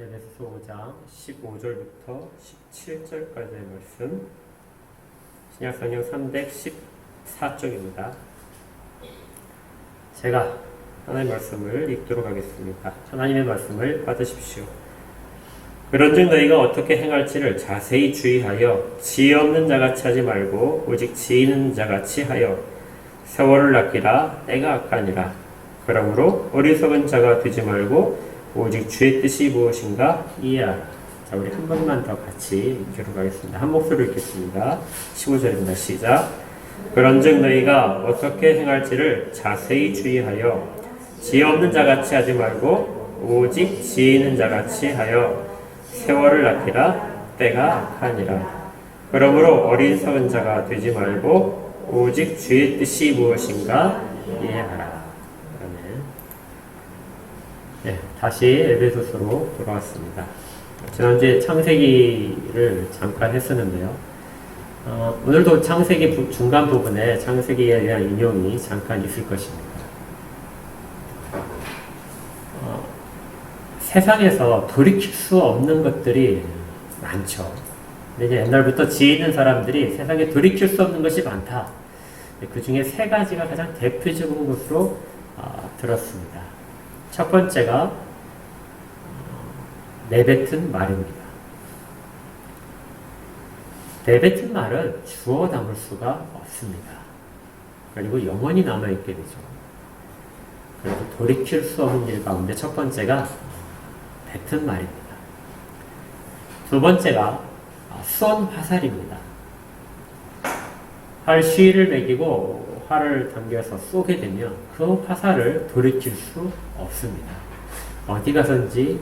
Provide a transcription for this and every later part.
에베소서 5장 15절부터 17절까지의 말씀, 신약성경 314쪽입니다. 제가 하나님의 말씀을 읽도록 하겠습니다. 하나님의 말씀을 받으십시오. 그런즉 너희가 어떻게 행할지를 자세히 주의하여 지혜 없는 자같이 하지 말고 오직 지혜 있는 자같이 하여 세월을 아끼라. 때가 악하니라. 그러므로 어리석은 자가 되지 말고 오직 주의 뜻이 무엇인가 이해하라. 자, 우리 한 번만 더 같이 읽도록 하겠습니다. 한 목소리로 읽겠습니다. 15절입니다. 시작. 그런즉 너희가 어떻게 행할지를 자세히 주의하여 지혜 없는 자같이 하지 말고 오직 지혜 있는 자같이 하여 세월을 아끼라. 때가 악하니라. 그러므로 어리석은 자가 되지 말고 오직 주의 뜻이 무엇인가 이해하라. 네, 다시 에베소서로 돌아왔습니다. 지난주에 창세기를 잠깐 했었는데요. 오늘도 창세기 중간 부분에 창세기에 대한 인용이 잠깐 있을 것입니다. 세상에서 돌이킬 수 없는 것들이 많죠. 근데 이제 옛날부터 지혜 있는 사람들이 세상에 돌이킬 수 없는 것이 많다. 그 중에 세 가지가 가장 대표적인 것으로 들었습니다. 첫 번째가 내뱉은 말입니다. 내뱉은 말은 주워 담을 수가 없습니다. 그리고 영원히 남아있게 되죠. 그래서 돌이킬 수 없는 일 가운데 첫 번째가 뱉은 말입니다. 두 번째가 쏜 화살입니다. 활 시위를 매기고 활을 당겨서 쏘게 되면 그 화살을 돌이킬 수 없습니다. 어디 가선지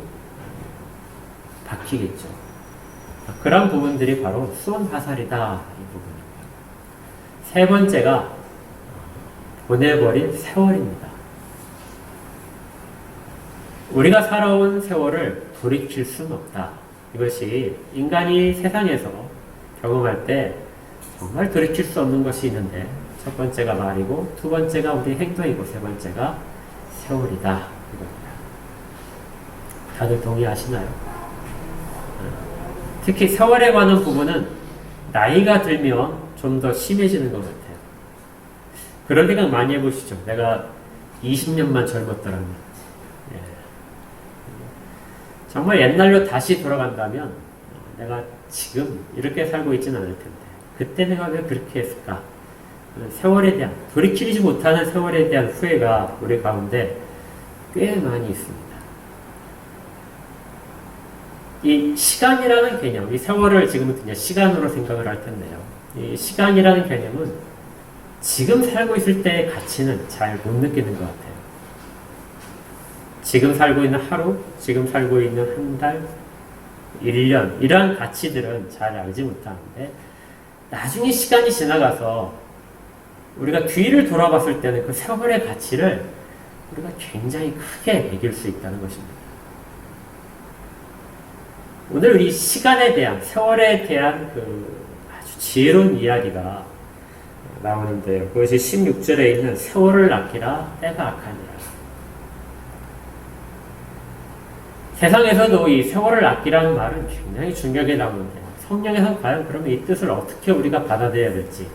박히겠죠. 그런 부분들이 바로 쏜 화살이다. 이 부분입니다. 세 번째가 보내버린 세월입니다. 우리가 살아온 세월을 돌이킬 수는 없다. 이것이 인간이 세상에서 경험할 때 정말 돌이킬 수 없는 것이 있는데 첫 번째가 말이고 두 번째가 우리 행동이고 세 번째가 세월이다. 이겁니다. 다들 동의하시나요? 특히 세월에 관한 부분은 나이가 들면 좀 더 심해지는 것 같아요. 그런 생각 많이 해보시죠. 내가 20년만 젊었더라면. 예. 정말 옛날로 다시 돌아간다면 내가 지금 이렇게 살고 있지는 않을 텐데 그때 내가 왜 그렇게 했을까? 세월에 대한, 돌이키지 못하는 세월에 대한 후회가 우리 가운데 꽤 많이 있습니다. 이 시간이라는 개념, 이 세월을 지금부터 이제 시간으로 생각을 할 텐데요. 이 시간이라는 개념은 지금 살고 있을 때의 가치는 잘 못 느끼는 것 같아요. 지금 살고 있는 하루, 지금 살고 있는 한 달, 1년, 이러한 가치들은 잘 알지 못하는데 나중에 시간이 지나가서 우리가 뒤를 돌아봤을 때는 그 세월의 가치를 우리가 굉장히 크게 매길 수 있다는 것입니다. 오늘 우리 시간에 대한, 세월에 대한 그 아주 지혜로운 이야기가 나오는데요. 그것이 16절에 있는 세월을 아끼라. 때가 악하니라. 세상에서도 이 세월을 아끼라는 말은 굉장히 중요하게 나오는데요. 성경에서 과연 그러면 이 뜻을 어떻게 우리가 받아들여야 될지,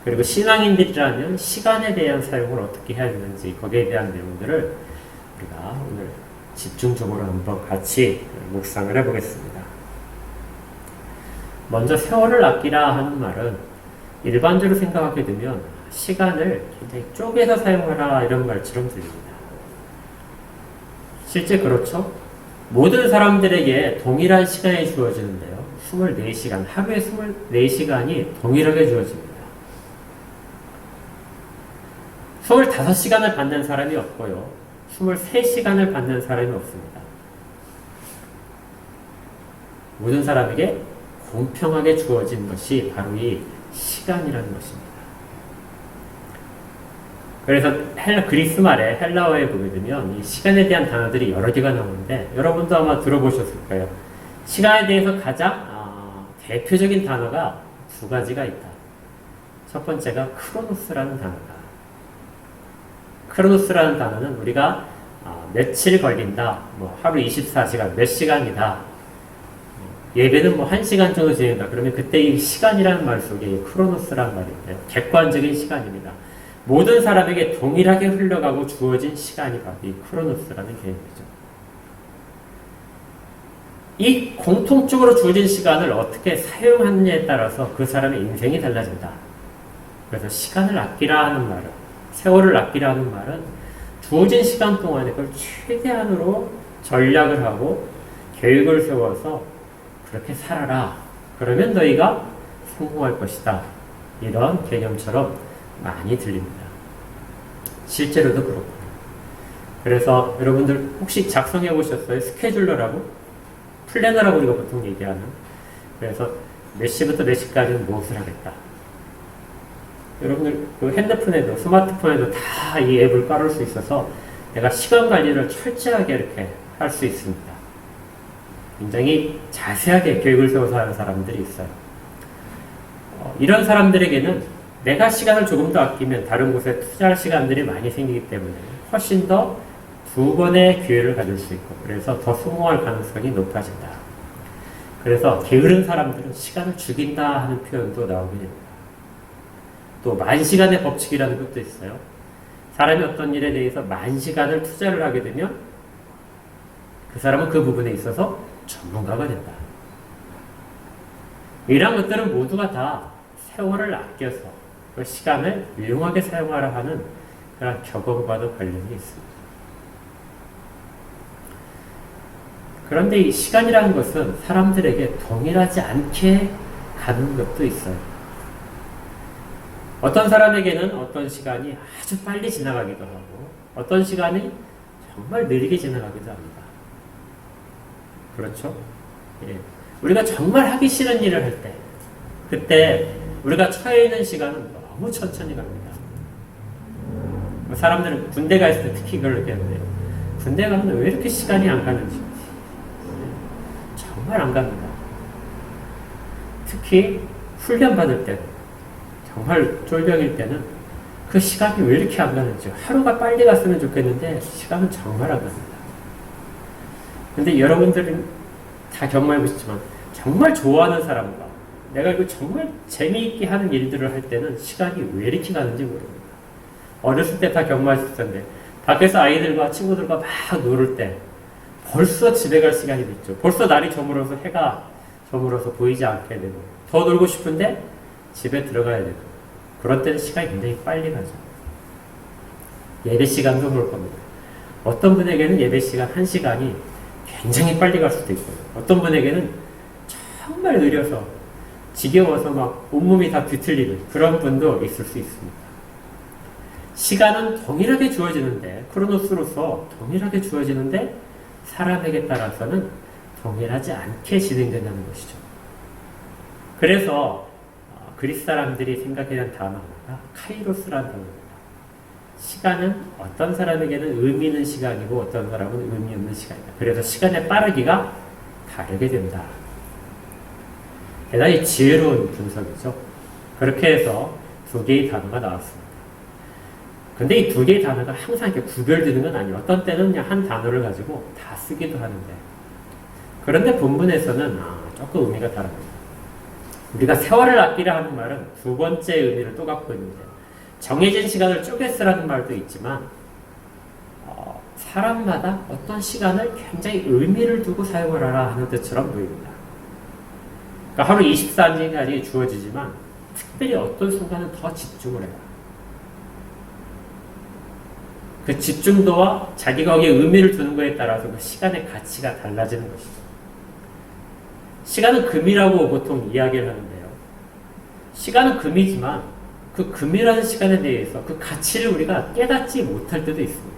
그리고 신앙인들이라면 시간에 대한 사용을 어떻게 해야 되는지, 거기에 대한 내용들을 우리가 오늘 집중적으로 한번 같이 묵상을 해보겠습니다. 먼저 세월을 아끼라 하는 말은 일반적으로 생각하게 되면 시간을 굉장히 쪼개서 사용하라 이런 말처럼 들립니다. 실제 그렇죠? 모든 사람들에게 동일한 시간이 주어지는데요. 24시간, 하루에 24시간이 동일하게 주어집니다. 25시간을 받는 사람이 없고요. 23시간을 받는 사람이 없습니다. 모든 사람에게 공평하게 주어진 것이 바로 이 시간이라는 것입니다. 그래서 그리스 말에 헬라어에 보게 되면 이 시간에 대한 단어들이 여러 개가 나오는데 여러분도 아마 들어보셨을 거예요. 시간에 대해서 가장 대표적인 단어가 두 가지가 있다. 첫 번째가 크로노스라는 단어다. 크로노스라는 단어는 우리가 며칠 걸린다. 뭐 하루 24시간 몇 시간이다. 예배는 뭐 1시간 정도 진행된다. 그러면 그때 이 시간이라는 말 속에 크로노스라는 말이 있어요. 객관적인 시간입니다. 모든 사람에게 동일하게 흘러가고 주어진 시간이 바로 이 크로노스라는 개념이죠. 이 공통적으로 주어진 시간을 어떻게 사용하느냐에 따라서 그 사람의 인생이 달라진다. 그래서 시간을 아끼라 하는 말은, 세월을 아끼라 하는 말은 주어진 시간 동안에 그걸 최대한으로 전략을 하고 계획을 세워서 그렇게 살아라. 그러면 너희가 성공할 것이다. 이런 개념처럼 많이 들립니다. 실제로도 그렇고. 그래서 여러분들 혹시 작성해 보셨어요? 스케줄러라고? 플래너라고 우리가 보통 얘기하는. 그래서 몇 시부터 몇 시까지는 무엇을 하겠다. 여러분들 그 핸드폰에도 스마트폰에도 다 이 앱을 깔을 수 있어서 내가 시간 관리를 철저하게 이렇게 할 수 있습니다. 굉장히 자세하게 계획을 세워서 하는 사람들이 있어요. 이런 사람들에게는 내가 시간을 조금 더 아끼면 다른 곳에 투자할 시간들이 많이 생기기 때문에 훨씬 더 두 번의 기회를 가질 수 있고 그래서 더 성공할 가능성이 높아진다. 그래서 게으른 사람들은 시간을 죽인다 하는 표현도 나오게 됩니다. 또 만시간의 법칙이라는 것도 있어요. 사람이 어떤 일에 대해서 만시간을 투자를 하게 되면 그 사람은 그 부분에 있어서 전문가가 된다. 이런 것들은 모두가 다 세월을 아껴서 그 시간을 유용하게 사용하라 하는 그런 경험과도 관련이 있습니다. 그런데 이 시간이라는 것은 사람들에게 동일하지 않게 가는 것도 있어요. 어떤 사람에게는 어떤 시간이 아주 빨리 지나가기도 하고 어떤 시간이 정말 느리게 지나가기도 합니다. 그렇죠? 예. 우리가 정말 하기 싫은 일을 할 때 그때 우리가 처해 있는 시간은 너무 천천히 갑니다. 사람들은 군대 가 있을 때 특히 그걸 느끼는데요. 군대 가면 왜 이렇게 시간이 안 가는지 정말 안 갑니다. 특히 훈련 받을 때 정말 쫄병일 때는 그 시간이 왜 이렇게 안 가는지 하루가 빨리 갔으면 좋겠는데 시간은 정말 안 갑니다. 근데 여러분들은 다 경험해 보시지만 정말 좋아하는 사람과 내가 이거 정말 재미있게 하는 일들을 할 때는 시간이 왜 이렇게 가는지 모릅니다. 어렸을 때 다 경험하셨을 텐데 밖에서 아이들과 친구들과 막 놀을 때 벌써 집에 갈 시간이 됐죠. 벌써 날이 저물어서 해가 저물어서 보이지 않게 되고 더 놀고 싶은데 집에 들어가야 되고 그런 때는 시간이 굉장히 빨리 가죠. 예배 시간도 그럴 겁니다. 어떤 분에게는 예배 시간 1시간이 굉장히 빨리 갈 수도 있고요. 어떤 분에게는 정말 느려서 지겨워서 막 온몸이 다 뒤틀리는 그런 분도 있을 수 있습니다. 시간은 동일하게 주어지는데 크로노스로서 동일하게 주어지는데 사람에게 따라서는 동일하지 않게 진행된다는 것이죠. 그래서 그리스 사람들이 생각하는 단어가 카이로스라는 단어입니다. 시간은 어떤 사람에게는 의미 있는 시간이고 어떤 사람은 의미 없는 시간이다. 그래서 시간의 빠르기가 다르게 된다. 대단히 지혜로운 분석이죠. 그렇게 해서 두 개의 단어가 나왔습니다. 근데 이 두 개의 단어가 항상 이렇게 구별되는 건 아니에요. 어떤 때는 그냥 한 단어를 가지고 다 쓰기도 하는데. 그런데 본문에서는 조금 의미가 다릅니다. 우리가 세월을 아끼라 하는 말은 두 번째 의미를 또 갖고 있는데 정해진 시간을 쪼개 쓰라는 말도 있지만 사람마다 어떤 시간을 굉장히 의미를 두고 사용하라 하는 뜻처럼 보입니다. 그러니까 하루 24시간이 주어지지만 특별히 어떤 순간은 더 집중을 해요. 그 집중도와 자기가 거기에 의미를 두는 것에 따라서 그 시간의 가치가 달라지는 것이죠. 시간은 금이라고 보통 이야기를 하는데요. 시간은 금이지만 그 금이라는 시간에 대해서 그 가치를 우리가 깨닫지 못할 때도 있습니다.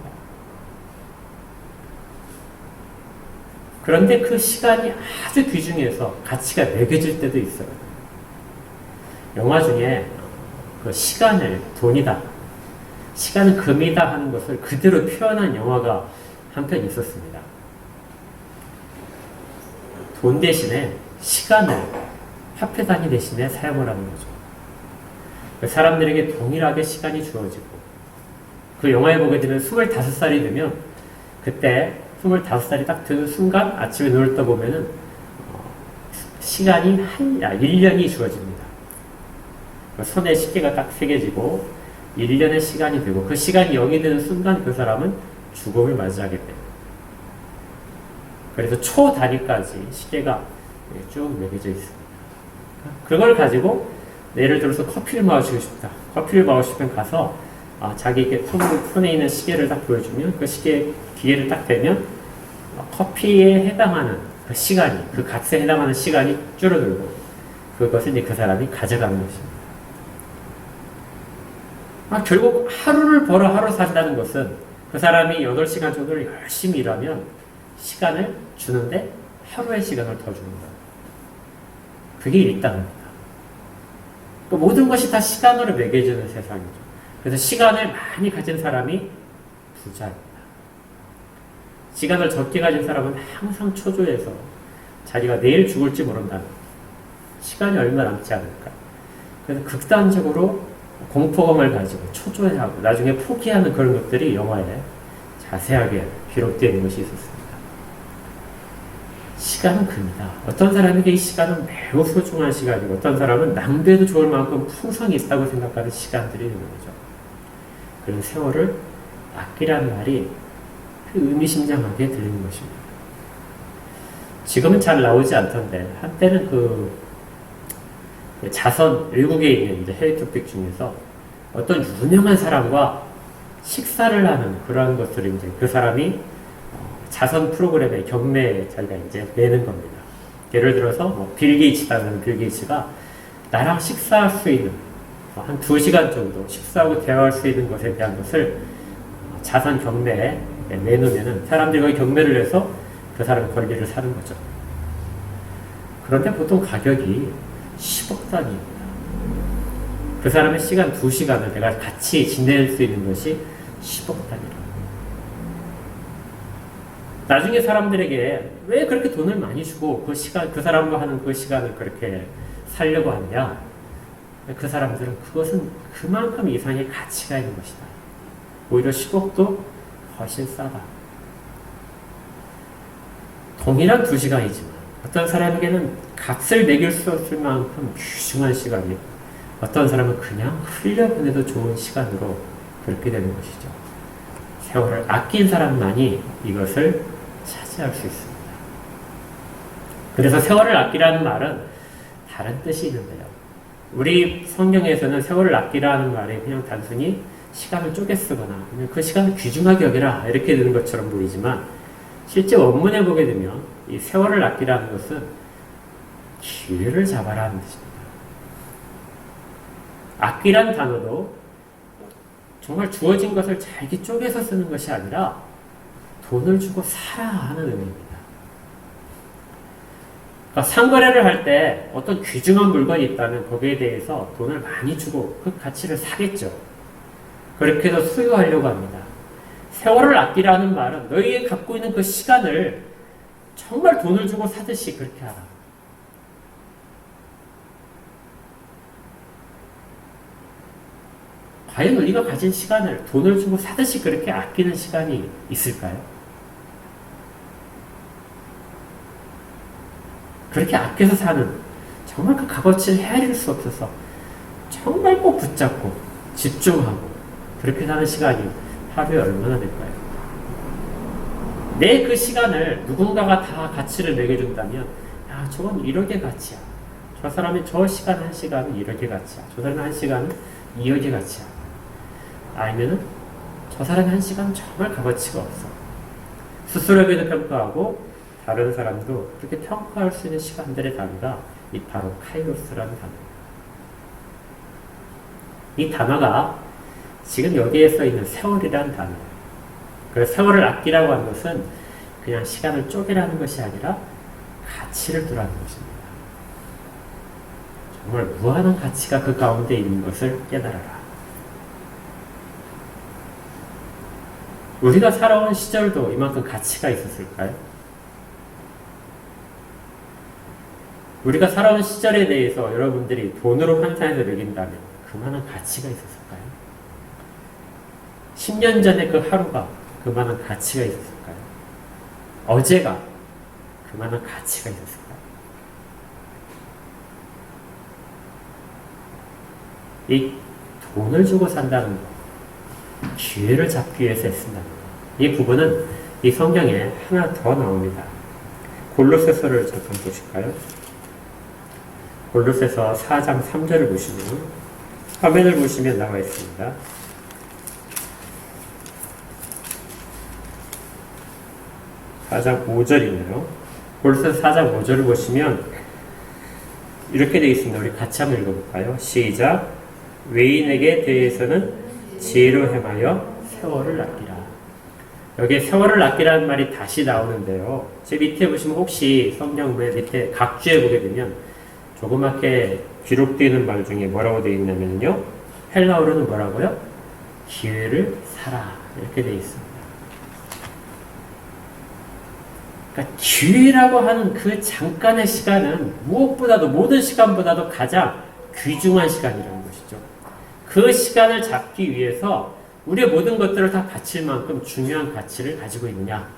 그런데 그 시간이 아주 귀중해서 가치가 매겨질 때도 있어요. 영화 중에 그 시간을 돈이다. 시간은 금이다 하는 것을 그대로 표현한 영화가 한 편 있었습니다. 돈 대신에 시간을 화폐 단위 대신에 사용을 하는 거죠. 사람들에게 동일하게 시간이 주어지고 그 영화에 보게 되면 25살이 되면 그때 25살이 딱 드는 순간 아침에 눈을 떠보면은 시간이 1년이 주어집니다. 손에 시계가 딱 새겨지고 1년의 시간이 되고 그 시간이 0이 되는 순간 그 사람은 죽음을 맞이하게 돼요. 그래서 초 단위까지 시계가 쭉 매겨져 있습니다. 그걸 가지고 예를 들어서 커피를 마시고 싶다. 커피를 마시고 싶으면 가서 자기 손에 있는 시계를 딱 보여주면 그 시계 기계를 딱 대면 커피에 해당하는 그 시간이 그 값에 해당하는 시간이 줄어들고 그것을 이제 그 사람이 가져가는 것입니다. 결국 하루를 벌어 하루 산다는 것은 그 사람이 8시간 정도를 열심히 일하면 시간을 주는데 하루의 시간을 더 주는 거예요. 그게 일당입니다. 모든 것이 다 시간으로 매겨지는 세상이죠. 그래서 시간을 많이 가진 사람이 부자입니다. 시간을 적게 가진 사람은 항상 초조해서 자기가 내일 죽을지 모른다는 시간이 얼마 남지 않을까. 그래서 극단적으로 공포감을 가지고 초조해하고 나중에 포기하는 그런 것들이 영화에 자세하게 기록되어 있는 것이 있었습니다. 시간은 금이다. 어떤 사람에게 이 시간은 매우 소중한 시간이고 어떤 사람은 낭비해도 좋을 만큼 풍성이 있다고 생각하는 시간들이 있는 거죠. 그런 세월을 아끼라는 말이 의미심장하게 들리는 것입니다. 지금은 잘 나오지 않던데 한때는 그 자선 외국에 있는 이제 해외 토픽 중에서 어떤 유명한 사람과 식사를 하는 그러한 것들을 이제 그 사람이 자선 프로그램의 경매에 자기가 이제 내는 겁니다. 예를 들어서 빌 게이츠라는 빌 게이츠가 나랑 식사할 수 있는 한 2시간 정도 식사하고 대화할 수 있는 것에 대한 것을 자선 경매에 내놓으면은 사람들이 거기 경매를 해서 그 사람의 권리를 사는 거죠. 그런데 보통 가격이 10억 단위입니다. 그 사람의 시간 2시간을 내가 같이 지낼 수 있는 것이 10억 단위라고. 나중에 사람들에게 왜 그렇게 돈을 많이 주고 그 시간, 그 사람과 하는 그 시간을 그렇게 살려고 하느냐? 그 사람들은 그것은 그만큼 이상의 가치가 있는 것이다. 오히려 10억도 훨씬 싸다. 동일한 2시간이지만 어떤 사람에게는 값을 매길 수 없을 만큼 귀중한 시간이 어떤 사람은 그냥 흘려보내도 좋은 시간으로 그렇게 되는 것이죠. 세월을 아낀 사람만이 이것을 차지할 수 있습니다. 그래서 세월을 아끼라는 말은 다른 뜻이 있는데요. 우리 성경에서는 세월을 아끼라는 말이 그냥 단순히 시간을 쪼개 쓰거나 그 시간을 귀중하게 여기라 이렇게 되는 것처럼 보이지만 실제 원문에 보게 되면 이 세월을 아끼라는 것은 기회를 잡아라는 뜻입니다. 아끼라는 단어도 정말 주어진 것을 잘게 쪼개서 쓰는 것이 아니라 돈을 주고 사라 하는 의미입니다. 그러니까 상거래를 할 때 어떤 귀중한 물건이 있다면 거기에 대해서 돈을 많이 주고 그 가치를 사겠죠. 그렇게 해서 소유하려고 합니다. 세월을 아끼라는 말은 너희가 갖고 있는 그 시간을 정말 돈을 주고 사듯이 그렇게 하라. 과연 우리가 가진 시간을 돈을 주고 사듯이 그렇게 아끼는 시간이 있을까요? 그렇게 아껴서 사는 정말 그 값어치를 헤아릴 수 없어서 정말 꼭 붙잡고 집중하고 그렇게 사는 시간이 하루에 얼마나 될까요? 내 그 시간을 누군가가 다 가치를 매겨준다면 야 저건 1억의 가치야. 저 사람이 저 시간 1시간은 1억의 가치야. 저 사람이 1시간은 2억의 가치야. 아니면은 저 사람이 1시간은 정말 값어치가 없어. 스스로에게도 평가하고 다른 사람도 그렇게 평가할 수 있는 시간들의 단위가 바로 카이로스라는 단어입니다. 이 단어가 지금 여기에 써 있는 세월이라는 단어예요. 그래서 세월을 아끼라고 하는 것은 그냥 시간을 쪼개라는 것이 아니라 가치를 두라는 것입니다. 정말 무한한 가치가 그 가운데 있는 것을 깨달아라. 우리가 살아온 시절도 이만큼 가치가 있었을까요? 우리가 살아온 시절에 대해서 여러분들이 돈으로 환산해서 매긴다면 그만한 가치가 있었을까요? 10년 전에 그 하루가 그만한 가치가 있었을까요? 어제가 그만한 가치가 있었을까요? 이 돈을 주고 산다는 것, 기회를 잡기 위해서 애쓴다는 것, 이 부분은 이 성경에 하나 더 나옵니다. 골로새서를 잠깐 보실까요? 골로새서 4장 3절을 보시면, 화면을 보시면 나와 있습니다. 4장 5절이네요. 골로새서 4장 5절을 보시면 이렇게 되어 있습니다. 우리 같이 한번 읽어볼까요? 시작. 외인에게 대해서는 지혜로 행하여 세월을 아끼라. 여기에 세월을 아끼라는 말이 다시 나오는데요. 제 밑에 보시면 혹시 성경의 밑에 각주에 보게 되면 조그맣게 기록되어 있는 말 중에 뭐라고 되어 있냐면요. 헬라어로는 뭐라고요? 기회를 사라. 이렇게 되어 있습니다. 그러니까 기회라고 하는 그 잠깐의 시간은 무엇보다도 모든 시간보다도 가장 귀중한 시간이라는 것이죠. 그 시간을 잡기 위해서 우리의 모든 것들을 다 바칠 만큼 중요한 가치를 가지고 있느냐.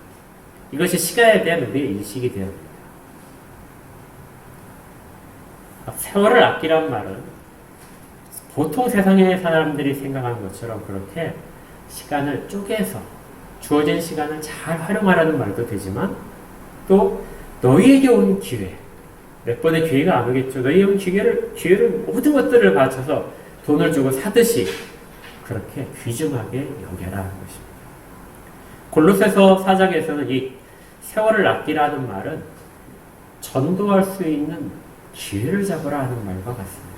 이것이 시간에 대한 우리의 인식이 되어야 합니다. 세월을 아끼란 말은 보통 세상의 사람들이 생각하는 것처럼 그렇게 시간을 쪼개서 주어진 시간을 잘 활용하라는 말도 되지만 또 너희에게 온 기회, 몇 번의 기회가 안 오겠죠. 너희에게 온 기회를 모든 것들을 바쳐서 돈을 주고 사듯이 그렇게 귀중하게 여겨라는 것입니다. 골로새서 4장에서는 이 세월을 아끼라는 말은 전도할 수 있는 기회를 잡으라 하는 말과 같습니다.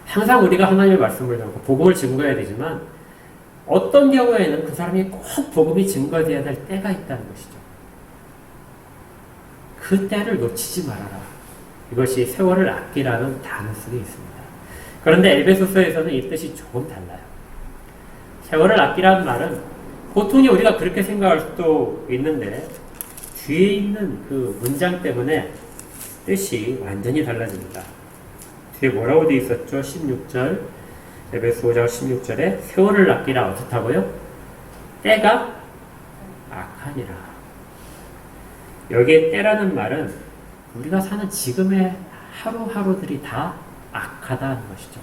항상 우리가 하나님의 말씀을 전하고 복음을 증거해야 되지만 어떤 경우에는 그 사람이 꼭 복음이 증거되어야 될 때가 있다는 것이죠. 그 때를 놓치지 말아라. 이것이 세월을 아끼라는 단어 속에 있습니다. 그런데 에베소서에서는 이 뜻이 조금 달라요. 세월을 아끼라는 말은 보통이 우리가 그렇게 생각할 수도 있는데 뒤에 있는 그 문장 때문에 뜻이 완전히 달라집니다. 뒤에 뭐라고 되어 있었죠? 16절 에베소 5장 16절에 세월을 아끼라 어떻다고요? 때가 악하니라. 여기에 때라는 말은 우리가 사는 지금의 하루하루들이 다 악하다는 것이죠.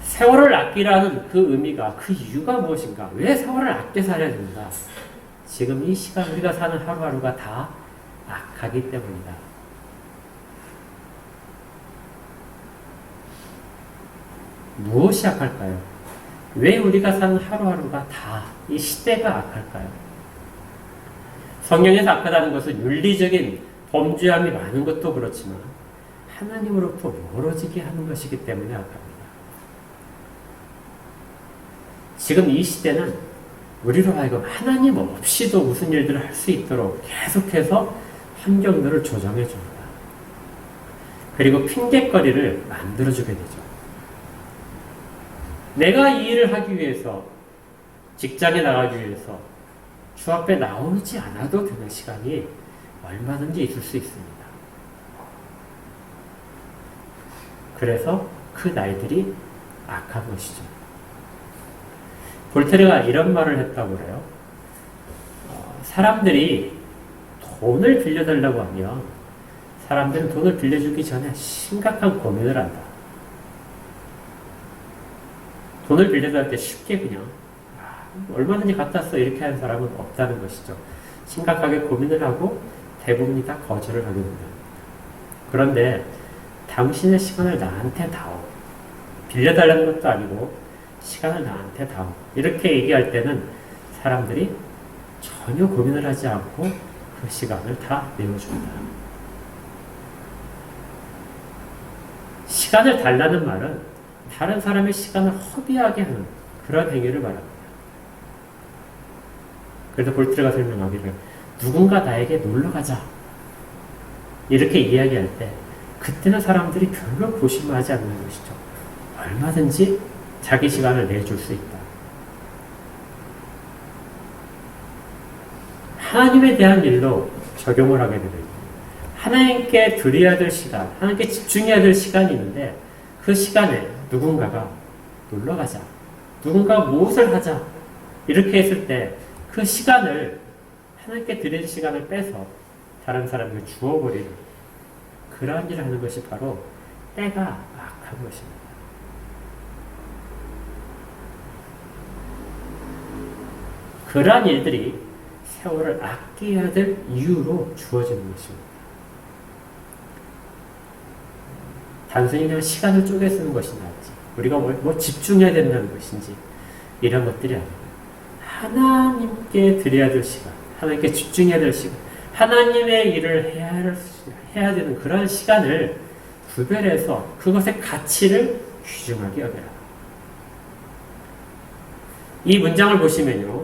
세월을 아끼라는 그 의미가, 그 이유가 무엇인가? 왜 세월을 아껴 살아야 된다? 지금 이 시간 우리가 사는 하루하루가 다 악하기 때문이다. 무엇이 악할까요? 왜 우리가 사는 하루하루가 다 이 시대가 악할까요? 성경에서 악하다는 것은 윤리적인 범죄함이 많은 것도 그렇지만 하나님으로부터 멀어지게 하는 것이기 때문에 악합니다. 지금 이 시대는 우리로 하여금 하나님 없이도 무슨 일들을 할 수 있도록 계속해서 환경들을 조정해 줍니다. 그리고 핑계거리를 만들어주게 되죠. 내가 이 일을 하기 위해서, 직장에 나가기 위해서 주 앞에 나오지 않아도 되는 시간이 얼마든지 있을 수 있습니다. 그래서 그 날들이 악한 것이죠. 볼테르가 이런 말을 했다고 그래요. 사람들이 돈을 빌려달라고 하면 사람들은 돈을 빌려주기 전에 심각한 고민을 한다. 돈을 빌려달 때 쉽게 그냥 얼마든지 갖다 써 이렇게 하는 사람은 없다는 것이죠. 심각하게 고민을 하고 대부분이 다 거절을 하게 된다. 그런데 당신의 시간을 나한테 다오. 빌려달라는 것도 아니고 시간을 나한테 다오. 이렇게 얘기할 때는 사람들이 전혀 고민을 하지 않고 그 시간을 다 내어준다. 시간을 달라는 말은 다른 사람의 시간을 허비하게 하는 그런 행위를 말합니다. 그래서 볼테르가 설명하기를 누군가 나에게 놀러가자 이렇게 이야기할 때 그때는 사람들이 별로 고심하지 않는 것이죠. 얼마든지 자기 시간을 내줄 수 있다. 하나님에 대한 일로 적용을 하게 되면 하나님께 드려야 될 시간, 하나님께 집중해야 될 시간이 있는데 그 시간에 누군가가 놀러가자, 누군가 무엇을 하자 이렇게 했을 때 그 시간을 하나님께 드린 시간을 빼서 다른 사람에게 주어버리는 그러한 일을 하는 것이 바로 때가 악한 것입니다. 그러한 일들이 세월을 아껴야 될 이유로 주어지는 것입니다. 단순히 그냥 시간을 쪼개 쓰는 것이 낫지, 우리가 뭐 집중해야 된다는 것인지 이런 것들이 아니고 하나님께 드려야 될 시간, 하나님께 집중해야 될 시간, 하나님의 일을 해야 되는 그런 시간을 구별해서 그것의 가치를 귀중하게 여겨라. 이 문장을 보시면요,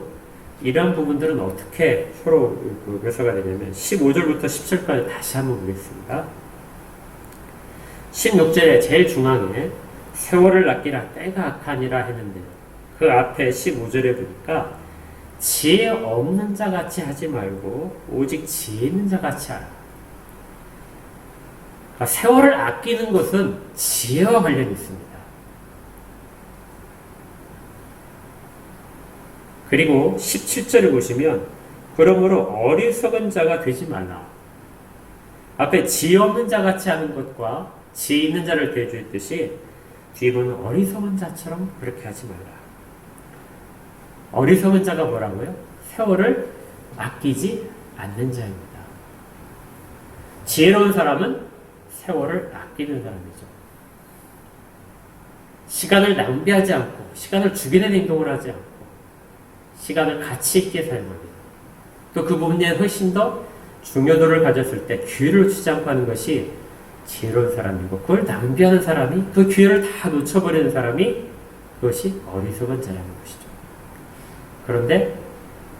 이런 부분들은 어떻게 서로 묘사가 되냐면 15절부터 17절까지 다시 한번 보겠습니다. 16절에 제일 중앙에 세월을 아끼라 때가 악하니라 했는데 그 앞에 15절에 보니까 지혜 없는 자 같이 하지 말고 오직 지혜 있는 자 같이 하라. 그러니까 세월을 아끼는 것은 지혜와 관련이 있습니다. 그리고 17절을 보시면 그러므로 어리석은 자가 되지 말라. 앞에 지혜 없는 자 같이 하는 것과 지혜 있는 자를 대조했듯이 뒤에 보면 어리석은 자처럼 그렇게 하지 말라. 어리석은 자가 뭐라고요? 세월을 아끼지 않는 자입니다. 지혜로운 사람은 세월을 아끼는 사람이죠. 시간을 낭비하지 않고 시간을 죽이는 행동을 하지 않고 시간을 가치 있게 사용합니다. 또 그 부분에 훨씬 더 중요도를 가졌을 때 기회를 주지 않고 하는 것이 지혜로운 사람이고, 그걸 낭비하는 사람이, 그 기회를 다 놓쳐버리는 사람이 그것이 어리석은 자라는 것이죠. 그런데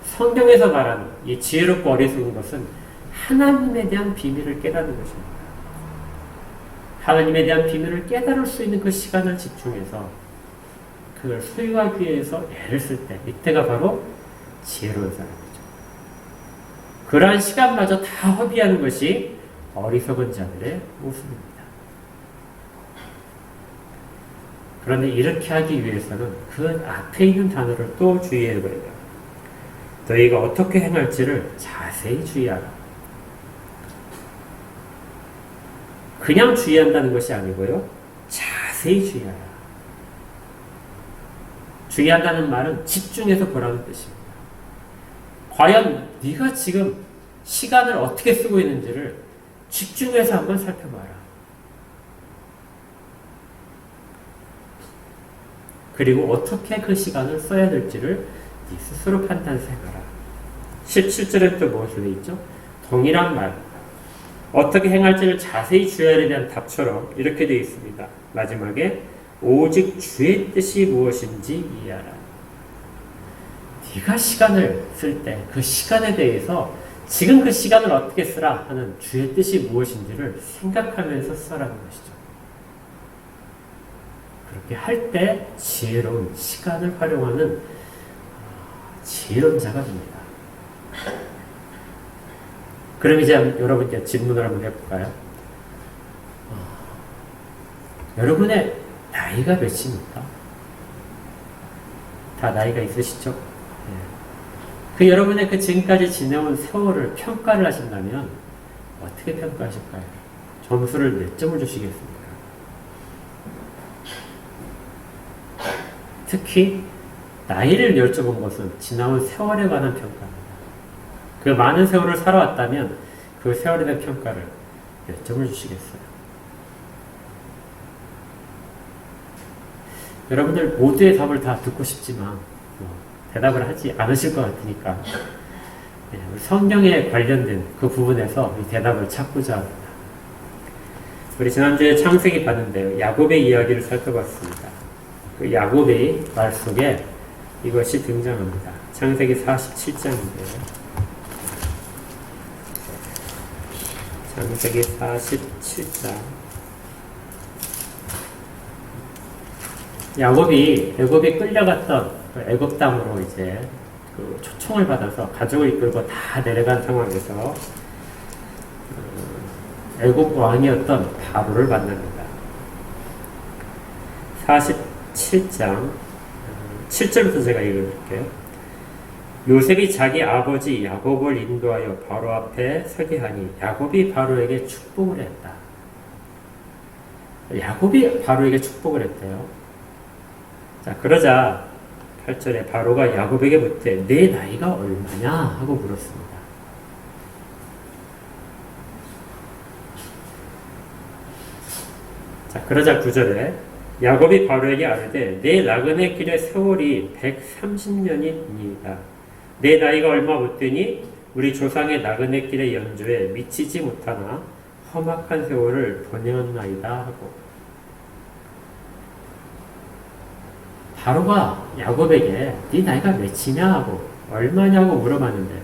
성경에서 말하는 이 지혜롭고 어리석은 것은 하나님에 대한 비밀을 깨닫는 것입니다. 하나님에 대한 비밀을 깨달을 수 있는 그 시간을 집중해서 그걸 소유하기 위해서 애를 쓸 때, 이때가 바로 지혜로운 사람이죠. 그러한 시간마저 다 허비하는 것이 어리석은 자들의 모습입니다. 그런데 이렇게 하기 위해서는 그 앞에 있는 단어를 또 주의해야 해요. 너희가 어떻게 행할지를 자세히 주의하라. 그냥 주의한다는 것이 아니고요, 자세히 주의하라. 주의한다는 말은 집중해서 보라는 뜻입니다. 과연 네가 지금 시간을 어떻게 쓰고 있는지를 집중해서 한번 살펴봐라. 그리고 어떻게 그 시간을 써야 될지를 네 스스로 판단해봐라. 17절에 또 무엇을 되어 있죠? 동일한 말, 어떻게 행할지를 자세히 주의하에 대한 답처럼 이렇게 되어 있습니다. 마지막에 오직 주의 뜻이 무엇인지 이해하라. 네가 시간을 쓸 때 그 시간에 대해서 지금 그 시간을 어떻게 쓰라 하는 주의 뜻이 무엇인지를 생각하면서 써라는 것이죠. 그렇게 할 때 지혜로운 시간을 활용하는 지혜로운 자가 됩니다. 그럼 이제 여러분께 질문을 한번 해볼까요? 여러분의 나이가 몇입니까? 다 나이가 있으시죠? 네. 그 여러분의 그 지금까지 지내온 세월을 평가를 하신다면 어떻게 평가하실까요? 점수를 몇 점을 주시겠습니까? 특히 나이를 여쭤본 것은 지나온 세월에 관한 평가입니다. 그 많은 세월을 살아왔다면 그 세월에 대한 평가를 몇 점을 주시겠어요? 여러분들 모두의 답을 다 듣고 싶지만 대답을 하지 않으실 것 같으니까 성경에 관련된 그 부분에서 이 대답을 찾고자 합니다. 우리 지난주에 창세기 봤는데요, 야곱의 이야기를 살펴봤습니다. 그 야곱의 말 속에 이것이 등장합니다. 창세기 47장인데요. 창세기 47장. 야곱이 애굽에 끌려갔던 애굽 땅으로 이제 그 초청을 받아서 가족을 이끌고 다 내려간 상황에서 애굽 왕이었던 바로를 만납니다. 47장 7절부터 제가 읽어드릴게요. 요셉이 자기 아버지 야곱을 인도하여 바로 앞에 서게 하니 야곱이 바로에게 축복을 했다. 야곱이 바로에게 축복을 했대요. 자, 그러자 8절에 바로가 야곱에게 묻되 내 나이가 얼마냐 하고 물었습니다. 자, 그러자 9절에 야곱이 바로에게 아뢰되 내 나그네 길의 세월이 130년이니이다. 내 나이가 얼마 묻더니 우리 조상의 나그네 길의 연주에 미치지 못하나 험악한 세월을 보내었나이다 하고, 바로가 야곱에게 네 나이가 몇이냐 하고 얼마냐고 물어봤는데,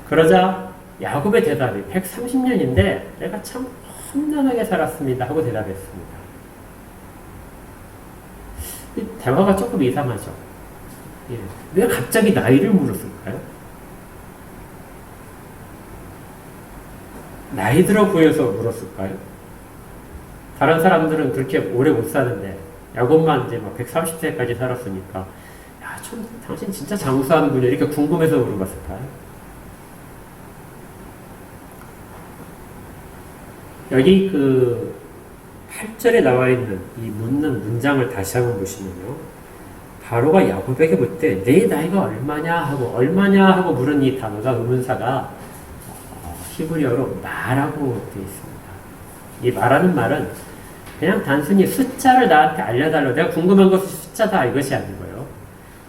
그러자 야곱의 대답이 130년인데 내가 참 험난하게 살았습니다 하고 대답했습니다. 이 대화가 조금 이상하죠. 예. 왜 갑자기 나이를 물었을까요? 나이 들어 보여서 물었을까요? 다른 사람들은 그렇게 오래 못 사는데 야곱만 이제 막 130세까지 살았으니까 야, 참 당신 진짜 장수하는군요 이렇게 궁금해서 물어봤을까요? 여기 그 8절에 나와 있는 이 묻는 문장을 다시 한번 보시면요. 바로가 야곱에게 묻되 내 나이가 얼마냐 하고 물은 이 단어가 의문사가 히브리어로 말하고 되어 있습니다. 이 말하는 말은 그냥 단순히 숫자를 나한테 알려달라고 내가 궁금한 것은 숫자다 이것이 아니고요.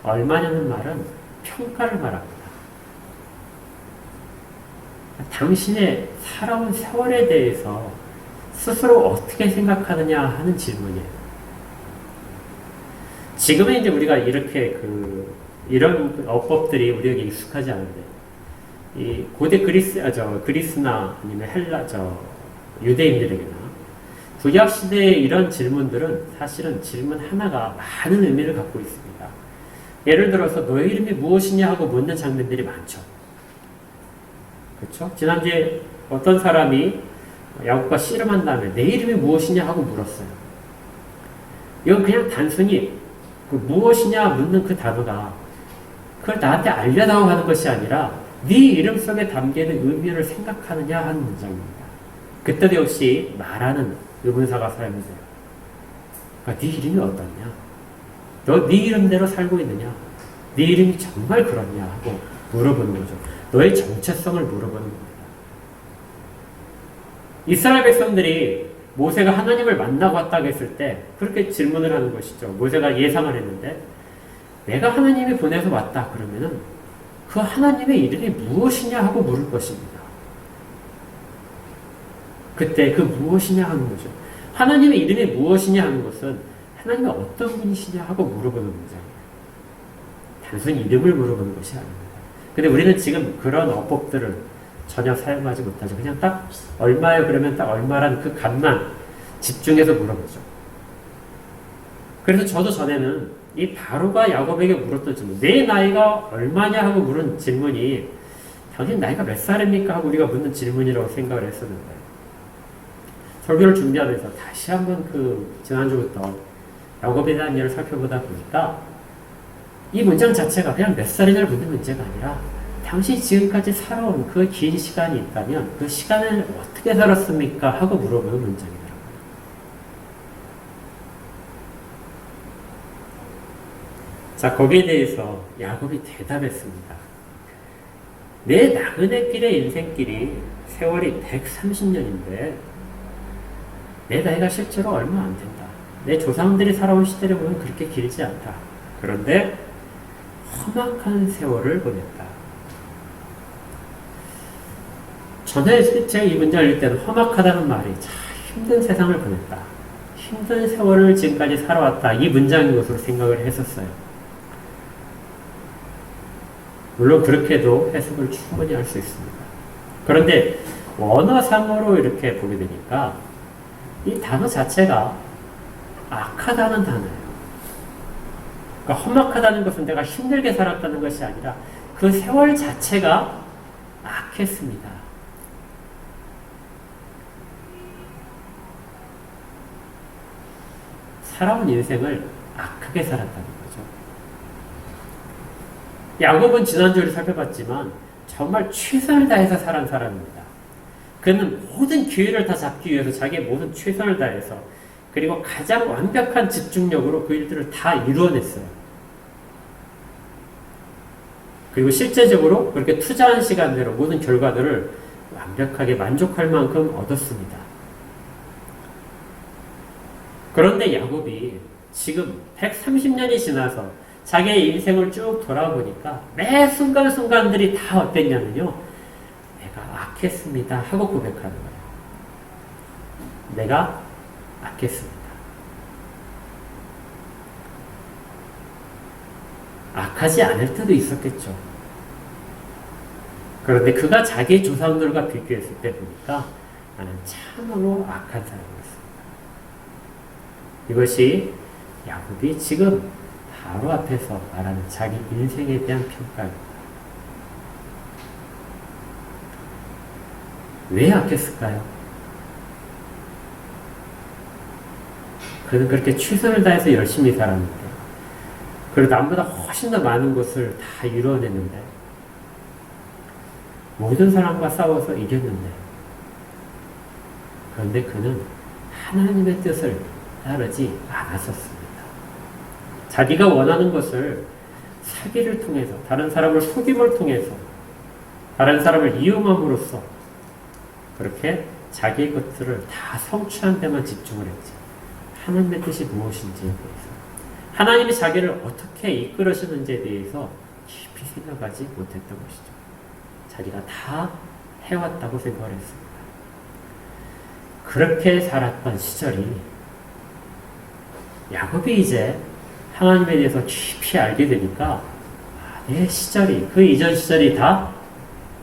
얼마냐는 말은 평가를 말합니다. 당신의 살아온 세월에 대해서 스스로 어떻게 생각하느냐 하는 질문이에요. 지금은 이제 우리가 이렇게 이런 어법들이 우리에게 익숙하지 않은데, 이 고대 그리스나 아니면 유대인들에게나 구약 시대의 이런 질문들은 사실은 질문 하나가 많은 의미를 갖고 있습니다. 예를 들어서 너의 이름이 무엇이냐 하고 묻는 장면들이 많죠. 그렇죠? 지난주에 어떤 사람이 야곱과 씨름한 다음에 내 이름이 무엇이냐 하고 물었어요. 이건 그냥 단순히 그 무엇이냐 묻는 그 단어가 그걸 나한테 알려다오 하는 것이 아니라 네 이름 속에 담기는 의미를 생각하느냐 하는 문장입니다. 그때도 역시 말하는 의문사가 사용이 돼요. 그러니까 네 이름이 어떠냐? 너 네 이름대로 살고 있느냐? 네 이름이 정말 그렇냐? 하고 물어보는 거죠. 너의 정체성을 물어보는 겁니다. 이스라엘 백성들이 모세가 하나님을 만나고 왔다고 했을 때 그렇게 질문을 하는 것이죠. 모세가 예상을 했는데 내가 하나님이 보내서 왔다 그러면은 그 하나님의 이름이 무엇이냐 하고 물을 것입니다. 그때 그 무엇이냐 하는 거죠. 하나님의 이름이 무엇이냐 하는 것은 하나님이 어떤 분이시냐 하고 물어보는 문제예요. 단순히 이름을 물어보는 것이 아닙니다. 근데 우리는 지금 그런 어법들을 전혀 사용하지 못하죠. 그냥 딱 얼마예요? 그러면 딱 얼마란 그 값만 집중해서 물어보죠. 그래서 저도 전에는 이 바로가 야곱에게 물었던 질문, 내 나이가 얼마냐 하고 물은 질문이 당신 나이가 몇 살입니까? 하고 우리가 묻는 질문이라고 생각을 했었는데 설교를 준비하면서 다시 한번 지난주부터 야곱에 대한 예를 살펴보다 보니까 이 문장 자체가 그냥 몇 살이냐를 묻는 문제가 아니라 당신이 지금까지 살아온 그 긴 시간이 있다면 그 시간을 어떻게 살았습니까? 하고 물어보는 문장이더라고요. 자, 거기에 대해서 야곱이 대답했습니다. 내 나그네 길의 인생길이 세월이 130년인데 내 나이가 실제로 얼마 안 된다. 내 조상들이 살아온 시대를 보면 그렇게 길지 않다. 그런데 험악한 세월을 보냈다. 전에 제가 이 문장을 읽을 때는 험악하다는 말이 참 힘든 세상을 보냈다. 힘든 세월을 지금까지 살아왔다. 이 문장인 것으로 생각을 했었어요. 물론 그렇게도 해석을 충분히 할 수 있습니다. 그런데 원어상으로 이렇게 보게 되니까 이 단어 자체가 악하다는 단어예요. 그러니까 험악하다는 것은 내가 힘들게 살았다는 것이 아니라 그 세월 자체가 악했습니다. 살아온 인생을 악하게 살았다는 거죠. 야곱은 지난주에 살펴봤지만 정말 최선을 다해서 살은 사람입니다. 그는 모든 기회를 다 잡기 위해서 자기의 모든 최선을 다해서 그리고 가장 완벽한 집중력으로 그 일들을 다 이루어냈어요. 그리고 실제적으로 그렇게 투자한 시간대로 모든 결과들을 완벽하게 만족할 만큼 얻었습니다. 그런데 야곱이 지금 130년이 지나서 자기의 인생을 쭉 돌아보니까 매 순간순간들이 다 어땠냐면요. 내가 악했습니다 하고 고백하는 거예요. 내가 악했습니다. 악하지 않을 때도 있었겠죠. 그런데 그가 자기 조상들과 비교했을 때 보니까 나는 참으로 악한 사람이었습니다. 이것이 야곱이 지금 바로 앞에서 말하는 자기 인생에 대한 평가입니다. 왜 악했을까요? 그는 그렇게 최선을 다해서 열심히 살았는데, 그리고 남보다 훨씬 더 많은 것을 다 이루어냈는데, 모든 사람과 싸워서 이겼는데, 그런데 그는 하나님의 뜻을 따르지 않았었습니다. 자기가 원하는 것을 사기를 통해서, 다른 사람을 속임을 통해서, 다른 사람을 이용함으로써 그렇게 자기의 것들을 다 성취한 데만 집중을 했지. 하나님의 뜻이 무엇인지에 대해서, 하나님이 자기를 어떻게 이끌으시는지에 대해서 깊이 생각하지 못했던 것이죠. 자기가 다 해왔다고 생각을 했습니다. 그렇게 살았던 시절이 야곱이 이제 하나님에 대해서 깊이 알게 되니까 내 시절이, 그 이전 시절이 다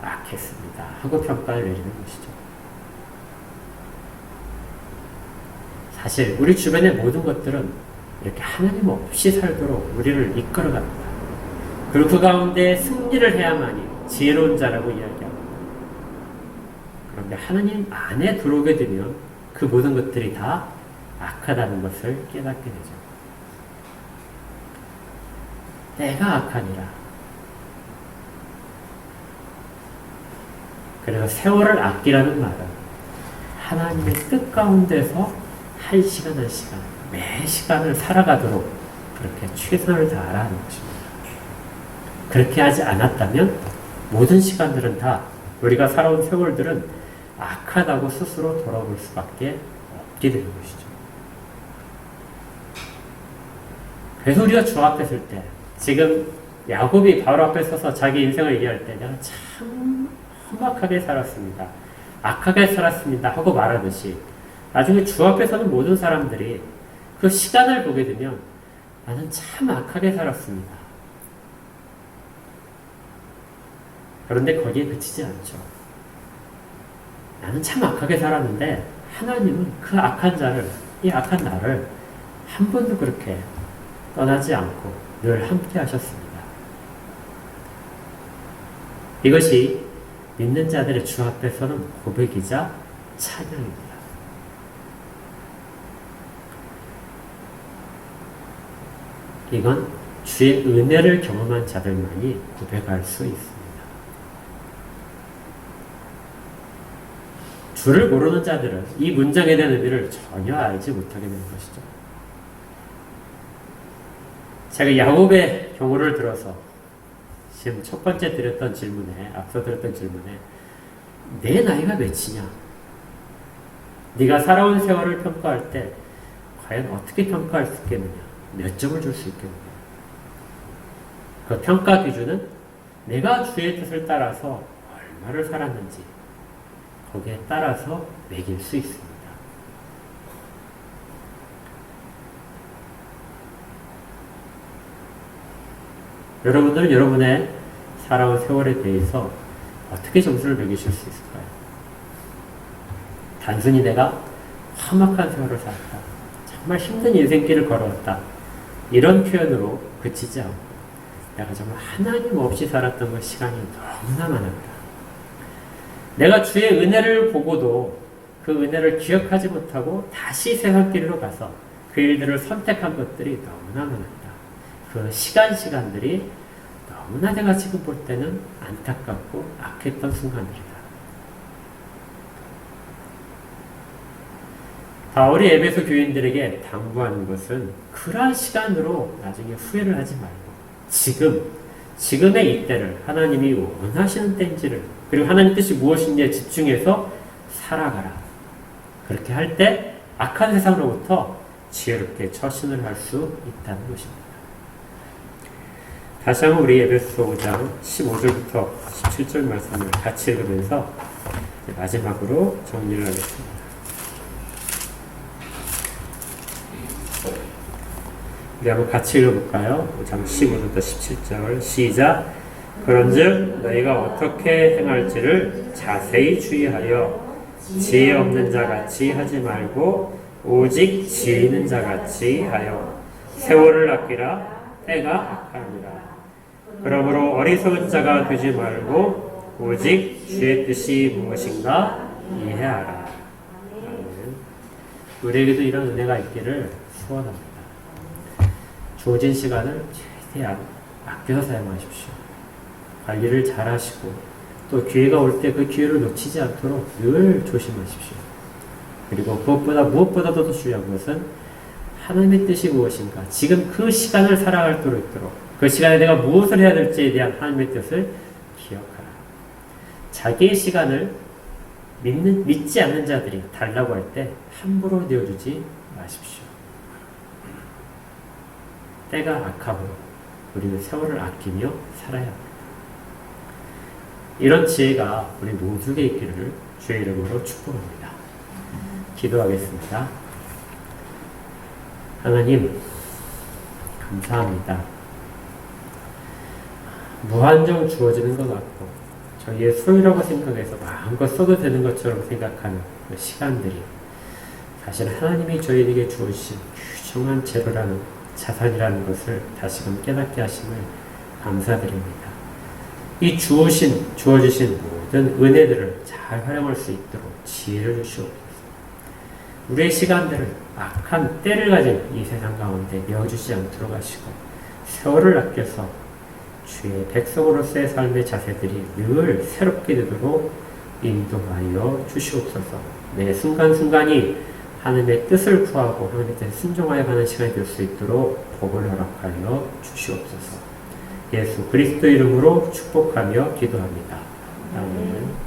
악했습니다 하고 평가를 내리는 것이죠. 사실 우리 주변의 모든 것들은 이렇게 하나님 없이 살도록 우리를 이끌어갑니다. 그리고 그 가운데 승리를 해야만이 지혜로운 자라고 이야기합니다. 그런데 하나님 안에 들어오게 되면 그 모든 것들이 다 악하다는 것을 깨닫게 되죠. 내가 악하니라. 그래서 세월을 아끼라는 말은 하나님의 뜻 가운데서 한 시간 한 시간, 매 시간을 살아가도록 그렇게 최선을 다하라는 것입니다. 그렇게 하지 않았다면 모든 시간들은 다, 우리가 살아온 세월들은 악하다고 스스로 돌아볼 수밖에 없게 되는 것이죠. 그래서 우리가 주 앞에 설 때, 지금 야곱이 바로 앞에 서서 자기 인생을 얘기할 때 내가 참 험악하게 살았습니다, 악하게 살았습니다 하고 말하듯이 나중에 주 앞에 서는 모든 사람들이 그 시간을 보게 되면 나는 참 악하게 살았습니다. 그런데 거기에 그치지 않죠. 나는 참 악하게 살았는데 하나님은 그 악한 자를, 이 악한 나를 한 번도 그렇게 떠나지 않고 늘 함께 하셨습니다. 이것이 믿는 자들의 주 앞에 서는 고백이자 찬양입니다. 이건 주의 은혜를 경험한 자들만이 고백할 수 있습니다. 주를 모르는 자들은 이 문장에 대한 의미를 전혀 알지 못하게 되는 것이죠. 제가 야곱의 경우를 들어서 지금 첫 번째 드렸던 질문에, 앞서 드렸던 질문에 내 나이가 몇이냐? 네가 살아온 세월을 평가할 때 과연 어떻게 평가할 수 있겠느냐? 몇 점을 줄 수 있겠느냐? 그 평가 기준은 내가 주의 뜻을 따라서 얼마를 살았는지 거기에 따라서 매길 수 있습니다. 여러분들은 여러분의 살아온 세월에 대해서 어떻게 점수를 매기실 수 있을까요? 단순히 내가 험악한 세월을 살았다, 정말 힘든 인생길을 걸어왔다, 이런 표현으로 그치지 않고 내가 정말 하나님 없이 살았던 그 시간이 너무나 많았다, 내가 주의 은혜를 보고도 그 은혜를 기억하지 못하고 다시 세상길로 가서 그 일들을 선택한 것들이 너무나 많았다, 그 시간들이 너무나 내가 지금 볼 때는 안타깝고 악했던 순간들이다. 바울이 에베소 교인들에게 당부하는 것은 그러한 시간으로 나중에 후회를 하지 말고 지금의 이때를 하나님이 원하시는 때인지를 그리고 하나님 뜻이 무엇인지에 집중해서 살아가라. 그렇게 할 때 악한 세상으로부터 지혜롭게 처신을 할 수 있다는 것입니다. 다시 한번 우리 에베소 5장 15절부터 17절 말씀을 같이 읽으면서 마지막으로 정리를 하겠습니다. 우리 한번 같이 읽어볼까요? 5장 15절부터 17절 시작. 그런즉 너희가 어떻게 행할지를 자세히 주의하여 지혜 없는 자같이 하지 말고 오직 지혜 있는 자같이 하여 세월을 아끼라. 때가 악하니라. 그러므로 어리석은 자가 되지 말고 오직 주의 뜻이 무엇인가 이해하라. 우리에게도 이런 은혜가 있기를 소원합니다. 주어진 시간을 최대한 아껴서 사용하십시오. 관리를 잘 하시고 또 기회가 올 때 그 기회를 놓치지 않도록 늘 조심하십시오. 그리고 무엇보다도 더 중요한 것은 하나님의 뜻이 무엇인가, 지금 그 시간을 살아갈 수 있도록 그 시간에 내가 무엇을 해야 될지에 대한 하나님의 뜻을 기억하라. 자기의 시간을 믿지 않는 자들이 달라고 할 때 함부로 내어주지 마십시오. 때가 악하므로 우리는 세월을 아끼며 살아야 합니다. 이런 지혜가 우리 모두에게 있기를 주의 이름으로 축복합니다. 기도하겠습니다. 하나님, 감사합니다. 무한정 주어지는 것 같고 저희의 소유라고 생각해서 마음껏 써도 되는 것처럼 생각하는 그 시간들이 사실 하나님이 저희에게 주어주신 귀중한 재료라는 자산이라는 것을 다시금 깨닫게 하심을 감사드립니다. 이 주어주신 모든 은혜들을 잘 활용할 수 있도록 지혜를 주시옵소서. 우리의 시간들을 악한 때를 가진 이 세상 가운데 메어주지 않도록 하시고 세월을 아껴서 주의 백성으로서의 삶의 자세들이 늘 새롭게 되도록 인도하여 주시옵소서. 매 순간순간이 하나님의 뜻을 구하고 하나님의 뜻에 순종하여 가는 시간이 될 수 있도록 복을 허락하여 주시옵소서. 예수 그리스도 이름으로 축복하며 기도합니다. 아멘.